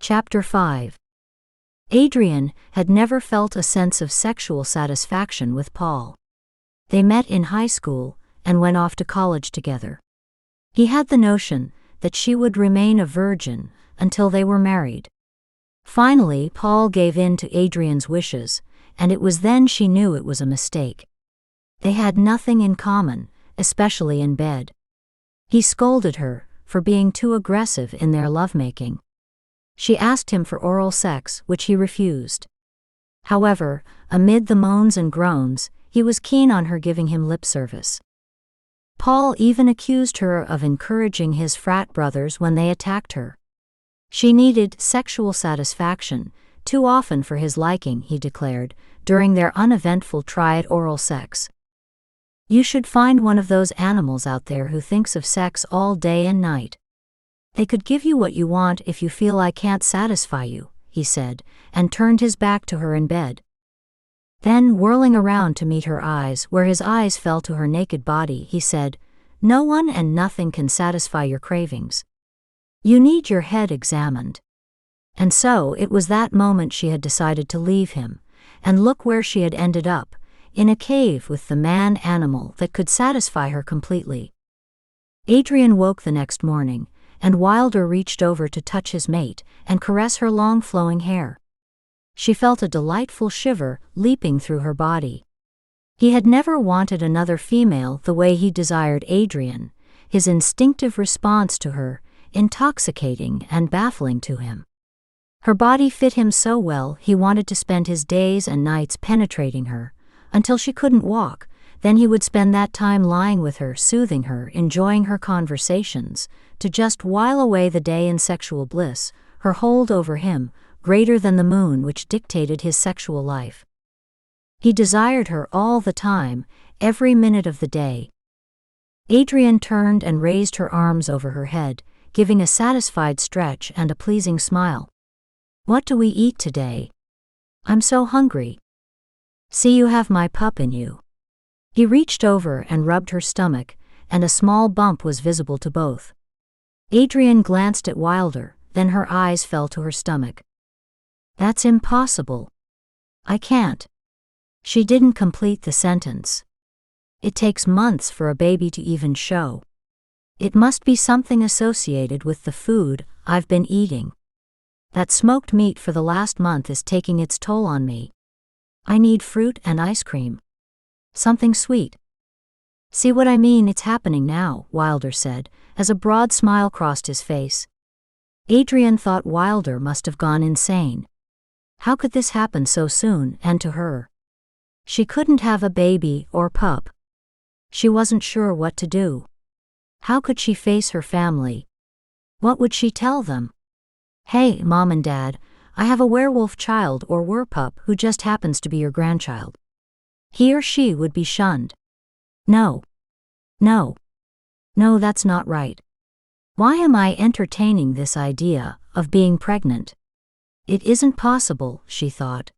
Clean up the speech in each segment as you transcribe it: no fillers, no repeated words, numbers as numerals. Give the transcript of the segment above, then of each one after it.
Chapter 5. Adrianne had never felt a sense of sexual satisfaction with Paul. They met in high school and went off to college together. He had the notion that she would remain a virgin until they were married. Finally, Paul gave in to Adrianne's wishes, and it was then she knew it was a mistake. They had nothing in common, especially in bed. He scolded her for being too aggressive in their lovemaking. She asked him for oral sex, which he refused. However, amid the moans and groans, he was keen on her giving him lip service. Paul even accused her of encouraging his frat brothers when they attacked her. She needed sexual satisfaction, too often for his liking, he declared, during their uneventful try at oral sex. You should find one of those animals out there who thinks of sex all day and night. They could give you what you want if you feel I can't satisfy you, he said, and turned his back to her in bed. Then, whirling around to meet her eyes where his eyes fell to her naked body, he said, No one and nothing can satisfy your cravings. You need your head examined. And so it was that moment she had decided to leave him, and look where she had ended up, in a cave with the man-animal that could satisfy her completely. Adrianne woke the next morning, and Wilder reached over to touch his mate and caress her long flowing hair. She felt a delightful shiver leaping through her body. He had never wanted another female the way he desired Adrianne, his instinctive response to her, intoxicating and baffling to him. Her body fit him so well he wanted to spend his days and nights penetrating her, until she couldn't walk. Then he would spend that time lying with her, soothing her, enjoying her conversations, to just while away the day in sexual bliss, her hold over him, greater than the moon which dictated his sexual life. He desired her all the time, every minute of the day. Adrianne turned and raised her arms over her head, giving a satisfied stretch and a pleasing smile. What do we eat today? I'm so hungry. See, you have my pup in you. He reached over and rubbed her stomach, and a small bump was visible to both. Adrianne glanced at Wilder, then her eyes fell to her stomach. That's impossible. I can't. She didn't complete the sentence. It takes months for a baby to even show. It must be something associated with the food I've been eating. That smoked meat for the last month is taking its toll on me. I need fruit and ice cream. Something sweet. See what I mean? It's happening now, Wilder said, as a broad smile crossed his face. Adrianne thought Wilder must have gone insane. How could this happen so soon, and to her? She couldn't have a baby or pup. She wasn't sure what to do. How could she face her family? What would she tell them? Hey, Mom and Dad, I have a werewolf child or werpup who just happens to be your grandchild. He or she would be shunned. No. No. No, that's not right. Why am I entertaining this idea of being pregnant? It isn't possible, she thought.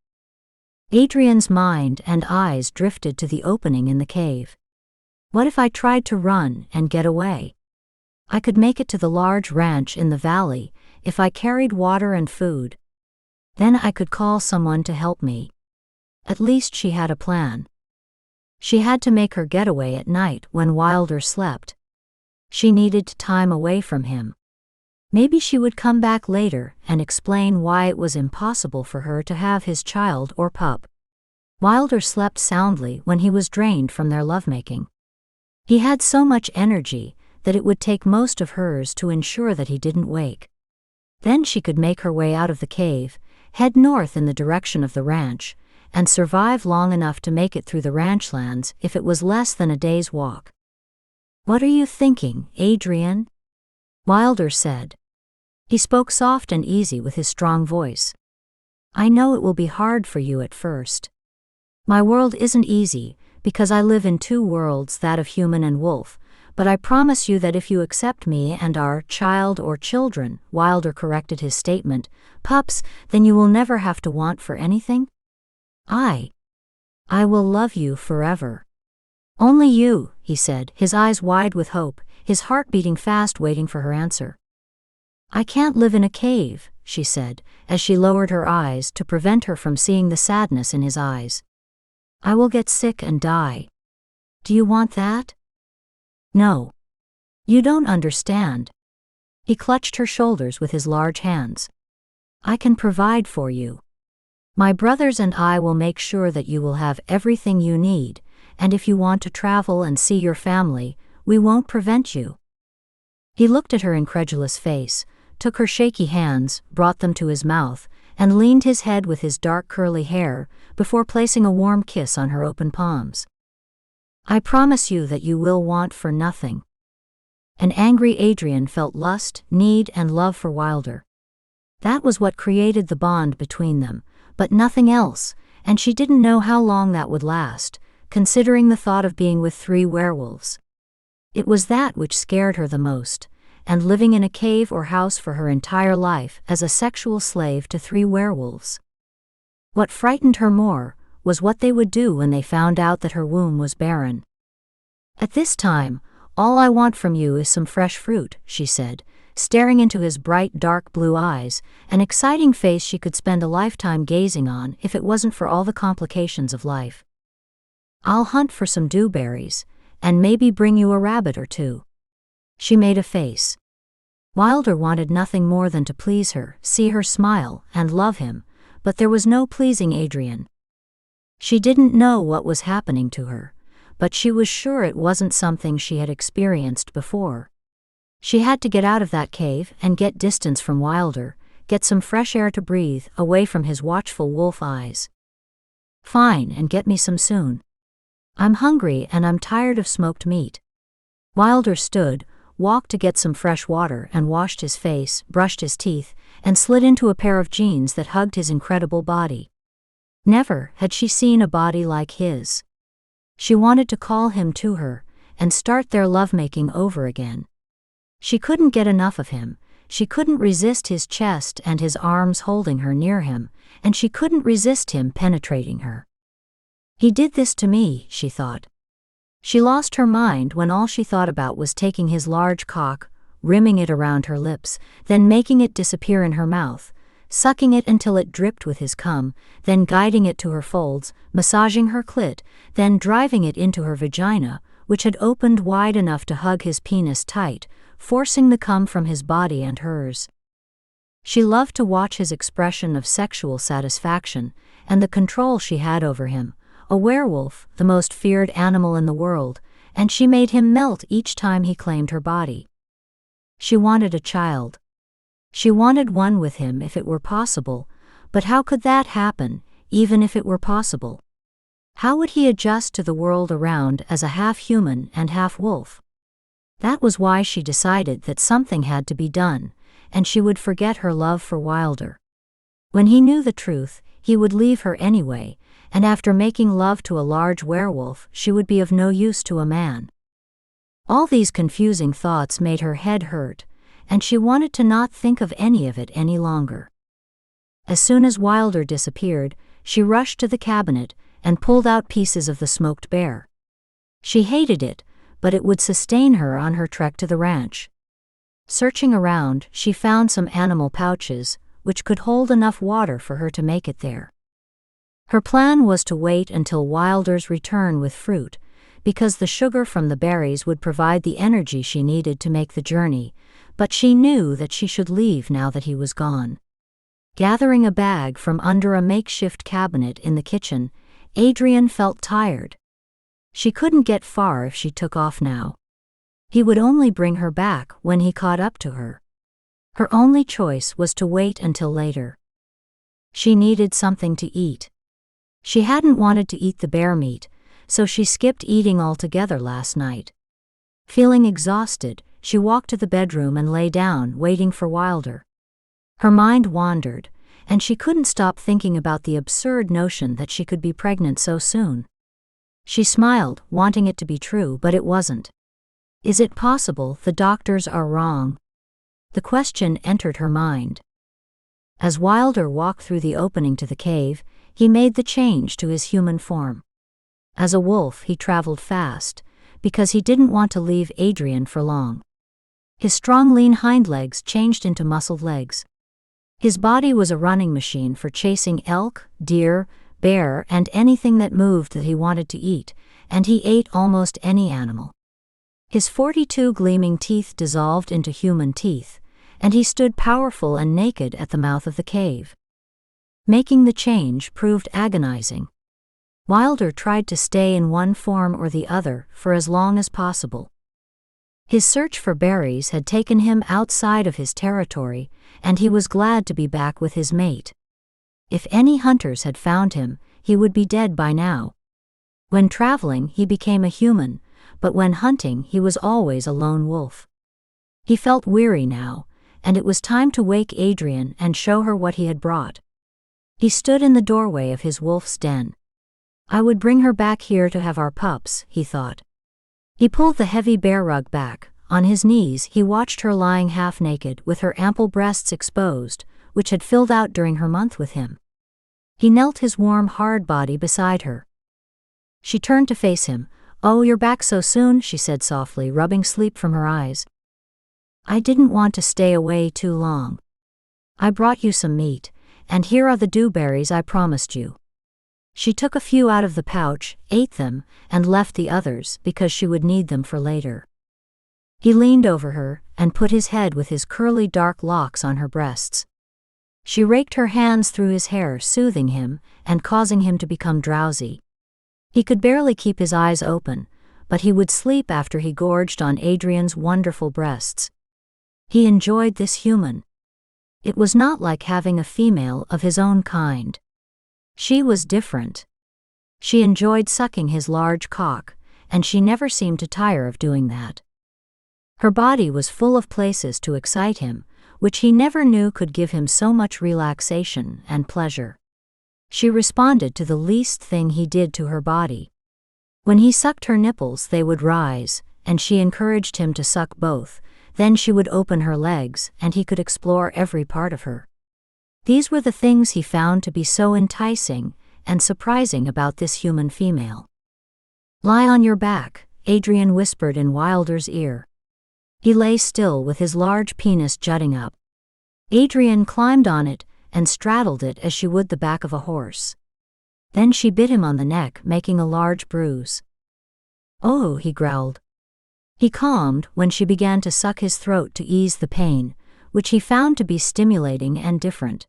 Adrianne's mind and eyes drifted to the opening in the cave. What if I tried to run and get away? I could make it to the large ranch in the valley if I carried water and food. Then I could call someone to help me. At least she had a plan. She had to make her getaway at night when Wilder slept. She needed time away from him. Maybe she would come back later and explain why it was impossible for her to have his child or pup. Wilder slept soundly when he was drained from their lovemaking. He had so much energy that it would take most of hers to ensure that he didn't wake. Then she could make her way out of the cave, head north in the direction of the ranch, and survive long enough to make it through the ranchlands if it was less than a day's walk. What are you thinking, Adrianne? Wilder said. He spoke soft and easy with his strong voice. I know it will be hard for you at first. My world isn't easy, because I live in two worlds, that of human and wolf, but I promise you that if you accept me and our child or children, Wilder corrected his statement, pups, then you will never have to want for anything. I will love you forever. Only you, he said, his eyes wide with hope, his heart beating fast waiting for her answer. "I can't live in a cave," she said, as she lowered her eyes to prevent her from seeing the sadness in his eyes. "I will get sick and die. Do you want that?" "No. You don't understand." He clutched her shoulders with his large hands. "I can provide for you. My brothers and I will make sure that you will have everything you need, and if you want to travel and see your family, we won't prevent you." He looked at her incredulous face, took her shaky hands, brought them to his mouth, and leaned his head with his dark curly hair, before placing a warm kiss on her open palms. "I promise you that you will want for nothing." An angry Adrianne felt lust, need, and love for Wilder. That was what created the bond between them, but nothing else, and she didn't know how long that would last, considering the thought of being with 3 werewolves. It was that which scared her the most, and living in a cave or house for her entire life as a sexual slave to 3 werewolves. What frightened her more was what they would do when they found out that her womb was barren. "At this time, all I want from you is some fresh fruit," she said, staring into his bright dark blue eyes, an exciting face she could spend a lifetime gazing on if it wasn't for all the complications of life. "I'll hunt for some dewberries, and maybe bring you a rabbit or 2. She made a face. Wilder wanted nothing more than to please her, see her smile, and love him, but there was no pleasing Adrianne. She didn't know what was happening to her, but she was sure it wasn't something she had experienced before. She had to get out of that cave and get distance from Wilder, get some fresh air to breathe, away from his watchful wolf eyes. "Fine, and get me some soon. I'm hungry and I'm tired of smoked meat." Wilder stood, walked to get some fresh water and washed his face, brushed his teeth, and slid into a pair of jeans that hugged his incredible body. Never had she seen a body like his. She wanted to call him to her, and start their lovemaking over again. She couldn't get enough of him, she couldn't resist his chest and his arms holding her near him, and she couldn't resist him penetrating her. "He did this to me," she thought. She lost her mind when all she thought about was taking his large cock, rimming it around her lips, then making it disappear in her mouth, sucking it until it dripped with his cum, then guiding it to her folds, massaging her clit, then driving it into her vagina, which had opened wide enough to hug his penis tight, forcing the cum from his body and hers. She loved to watch his expression of sexual satisfaction, and the control she had over him, a werewolf, the most feared animal in the world, and she made him melt each time he claimed her body. She wanted a child. She wanted one with him if it were possible, but how could that happen, even if it were possible? How would he adjust to the world around as a half-human and half-wolf? That was why she decided that something had to be done, and she would forget her love for Wilder. When he knew the truth, he would leave her anyway, and after making love to a large werewolf, she would be of no use to a man. All these confusing thoughts made her head hurt, and she wanted to not think of any of it any longer. As soon as Wilder disappeared, she rushed to the cabinet and pulled out pieces of the smoked bear. She hated it, but it would sustain her on her trek to the ranch. Searching around, she found some animal pouches, which could hold enough water for her to make it there. Her plan was to wait until Wilder's return with fruit, because the sugar from the berries would provide the energy she needed to make the journey, but she knew that she should leave now that he was gone. Gathering a bag from under a makeshift cabinet in the kitchen, Adrianne felt tired. She couldn't get far if she took off now. He would only bring her back when he caught up to her. Her only choice was to wait until later. She needed something to eat. She hadn't wanted to eat the bear meat, so she skipped eating altogether last night. Feeling exhausted, she walked to the bedroom and lay down, waiting for Wilder. Her mind wandered, and she couldn't stop thinking about the absurd notion that she could be pregnant so soon. She smiled, wanting it to be true, but it wasn't. Is it possible the doctors are wrong? The question entered her mind. As Wilder walked through the opening to the cave, he made the change to his human form. As a wolf, he traveled fast, because he didn't want to leave Adrianne for long. His strong lean hind legs changed into muscled legs. His body was a running machine for chasing elk, deer, bear, and anything that moved that he wanted to eat, and he ate almost any animal. His 42 gleaming teeth dissolved into human teeth, and he stood powerful and naked at the mouth of the cave. Making the change proved agonizing. Wilder tried to stay in one form or the other for as long as possible. His search for berries had taken him outside of his territory, and he was glad to be back with his mate. If any hunters had found him, he would be dead by now. When traveling, he became a human, but when hunting, he was always a lone wolf. He felt weary now, and it was time to wake Adrianne and show her what he had brought. He stood in the doorway of his wolf's den. I would bring her back here to have our pups, he thought. He pulled the heavy bear rug back. On his knees, he watched her lying half naked with her ample breasts exposed, which had filled out during her month with him. He knelt his warm, hard body beside her. She turned to face him. "Oh, you're back so soon," she said softly, rubbing sleep from her eyes. "I didn't want to stay away too long. I brought you some meat, and here are the dewberries I promised you." She took a few out of the pouch, ate them, and left the others because she would need them for later. He leaned over her and put his head with his curly dark locks on her breasts. She raked her hands through his hair, soothing him and causing him to become drowsy. He could barely keep his eyes open, but he would sleep after he gorged on Adrianne's wonderful breasts. He enjoyed this human. It was not like having a female of his own kind. She was different. She enjoyed sucking his large cock, and she never seemed to tire of doing that. Her body was full of places to excite him, which he never knew could give him so much relaxation and pleasure. She responded to the least thing he did to her body. When he sucked her nipples, they would rise, and she encouraged him to suck both. Then she would open her legs, and he could explore every part of her. These were the things he found to be so enticing and surprising about this human female. "Lie on your back," Adrianne whispered in Wilder's ear. He lay still with his large penis jutting up. Adrianne climbed on it and straddled it as she would the back of a horse. Then she bit him on the neck, making a large bruise. "Oh," he growled. He calmed when she began to suck his throat to ease the pain, which he found to be stimulating and different.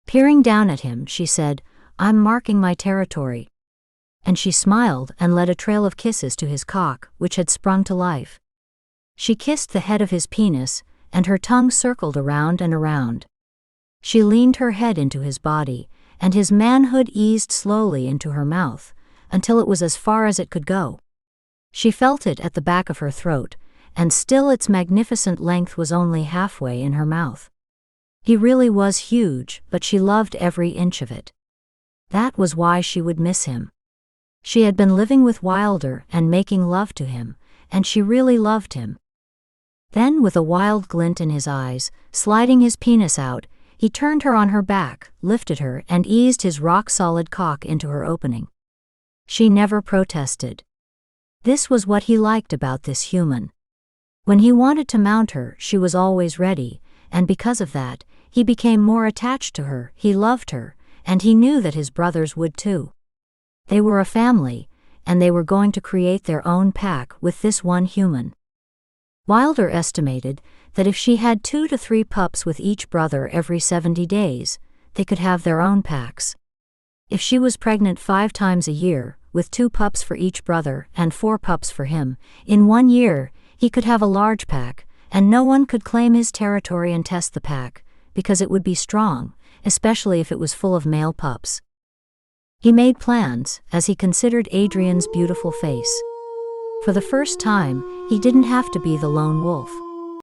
Peering down at him, she said, "I'm marking my territory." And she smiled and led a trail of kisses to his cock, which had sprung to life. She kissed the head of his penis, and her tongue circled around and around. She leaned her head into his body, and his manhood eased slowly into her mouth, until it was as far as it could go. She felt it at the back of her throat, and still its magnificent length was only halfway in her mouth. He really was huge, but she loved every inch of it. That was why she would miss him. She had been living with Wilder and making love to him, and she really loved him. Then, with a wild glint in his eyes, sliding his penis out, he turned her on her back, lifted her, and eased his rock-solid cock into her opening. She never protested. This was what he liked about this human. When he wanted to mount her, she was always ready, and because of that, he became more attached to her. He loved her, and he knew that his brothers would too. They were a family, and they were going to create their own pack with this one human. Wilder estimated that if she had 2 to 3 pups with each brother every 70 days, they could have their own packs. If she was pregnant 5 times a year, with 2 pups for each brother and 4 pups for him, in 1 year, he could have a large pack, and no one could claim his territory and test the pack, because it would be strong, especially if it was full of male pups. He made plans as he considered Adrianne's beautiful face. For the first time, he didn't have to be the lone wolf.